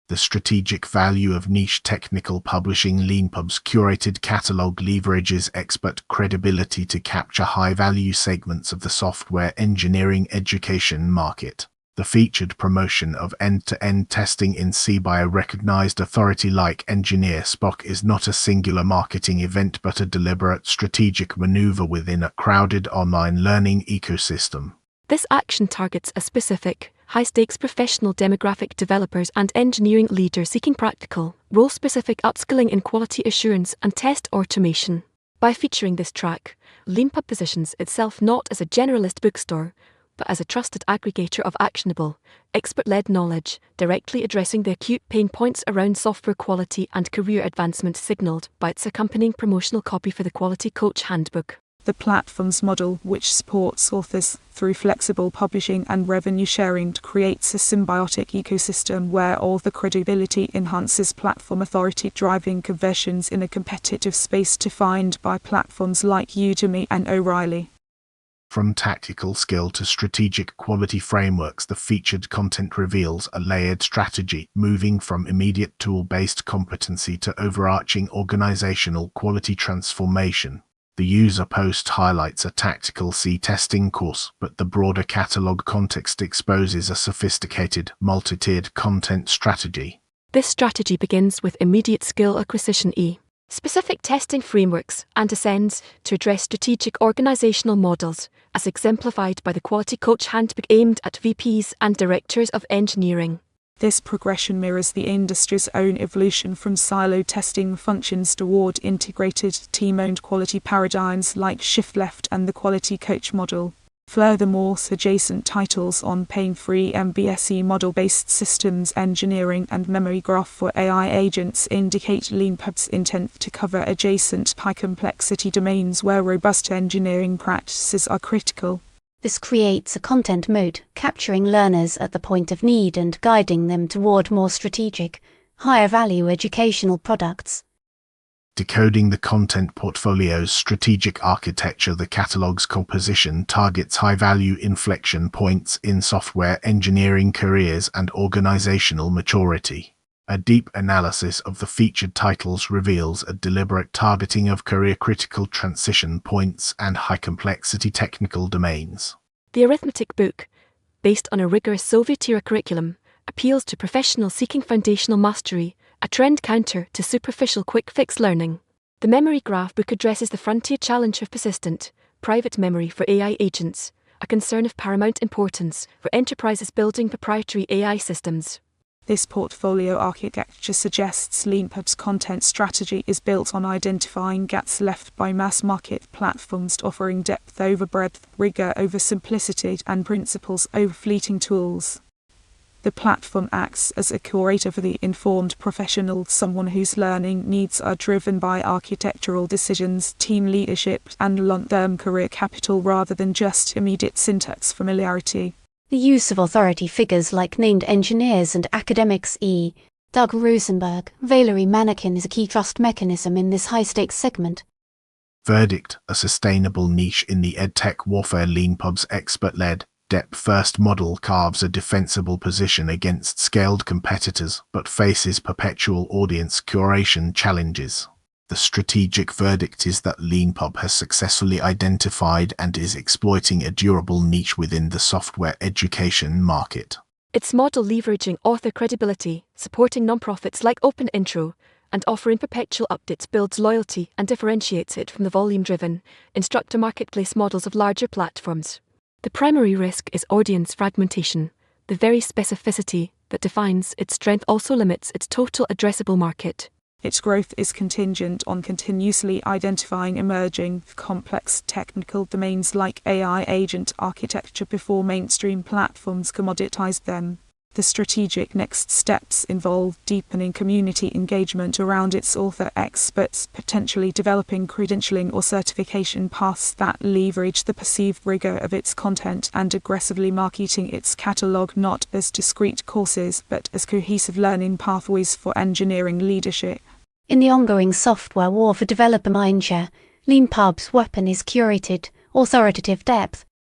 The strategic value of niche technical publishing. Leanpub's curated catalog leverages expert credibility to capture high-value segments of the software engineering education market. The featured promotion of end-to-end testing in C by a recognized authority like Engineer Spock is not a singular marketing event but a deliberate strategic maneuver within a crowded online learning ecosystem. This action targets a specific, high-stakes professional demographic: developers and engineering leaders seeking practical, role-specific upskilling in quality assurance and test automation. By featuring this track, Leanpub positions itself not as a generalist bookstore, but as a trusted aggregator of actionable, expert-led knowledge, directly addressing the acute pain points around software quality and career advancement signaled by its accompanying promotional copy for the Quality Coach Handbook. The platform's model, which supports authors through flexible publishing and revenue sharing, creates a symbiotic ecosystem where author credibility enhances platform authority, driving conversions in a competitive space defined by platforms like Udemy and O'Reilly. From tactical skill to strategic quality frameworks, the featured content reveals a layered strategy, moving from immediate tool-based competency to overarching organizational quality transformation. The user post highlights a tactical C testing course, but the broader catalog context exposes a sophisticated, multi-tiered content strategy. This strategy begins with immediate skill acquisition specific testing frameworks and ascends to address strategic organizational models, as exemplified by the Quality Coach Handbook aimed at VPs and directors of engineering. This progression mirrors the industry's own evolution from siloed testing functions toward integrated, team-owned quality paradigms like Shift Left and the Quality Coach model. Furthermore, adjacent titles on pain-free MBSE model-based systems engineering and memory graph for AI agents indicate Leanpub's intent to cover adjacent high-complexity domains where robust engineering practices are critical. This creates a content moat, capturing learners at the point of need and guiding them toward more strategic, higher-value educational products. Decoding the content portfolio's strategic architecture. The catalog's composition targets high-value inflection points in software engineering careers and organizational maturity. A deep analysis of the featured titles reveals a deliberate targeting of career-critical transition points and high-complexity technical domains. The arithmetic book, based on a rigorous Soviet-era curriculum, appeals to professionals seeking foundational mastery, a trend counter to superficial quick-fix learning. The memory graph book addresses the frontier challenge of persistent, private memory for AI agents, a concern of paramount importance for enterprises building proprietary AI systems. This portfolio architecture suggests Leanpub's content strategy is built on identifying gaps left by mass-market platforms, offering depth over breadth, rigor over simplicity, and principles over fleeting tools. The platform acts as a curator for the informed professional, someone whose learning needs are driven by architectural decisions, team leadership, and long-term career capital rather than just immediate syntax familiarity. The use of authority figures like named engineers and academics Doug Rosenberg, Valerie Mannequin is a key trust mechanism in this high-stakes segment. Verdict: a sustainable niche in the edtech warfare. Leanpub's expert-led, depth-first model carves a defensible position against scaled competitors, but faces perpetual audience curation challenges. The strategic verdict is that Leanpub has successfully identified and is exploiting a durable niche within the software education market. Its model leveraging author credibility, supporting nonprofits like Open Intro, and offering perpetual updates builds loyalty and differentiates it from the volume-driven, instructor marketplace models of larger platforms. The primary risk is audience fragmentation. The very specificity that defines its strength also limits its total addressable market. Its growth is contingent on continuously identifying emerging, complex technical domains like AI agent architecture before mainstream platforms commoditize them. The strategic next steps involve deepening community engagement around its author experts, potentially developing credentialing or certification paths that leverage the perceived rigor of its content, and aggressively marketing its catalog not as discrete courses but as cohesive learning pathways for engineering leadership. In the ongoing software war for developer mindshare, Leanpub's weapon is curated, authoritative depth.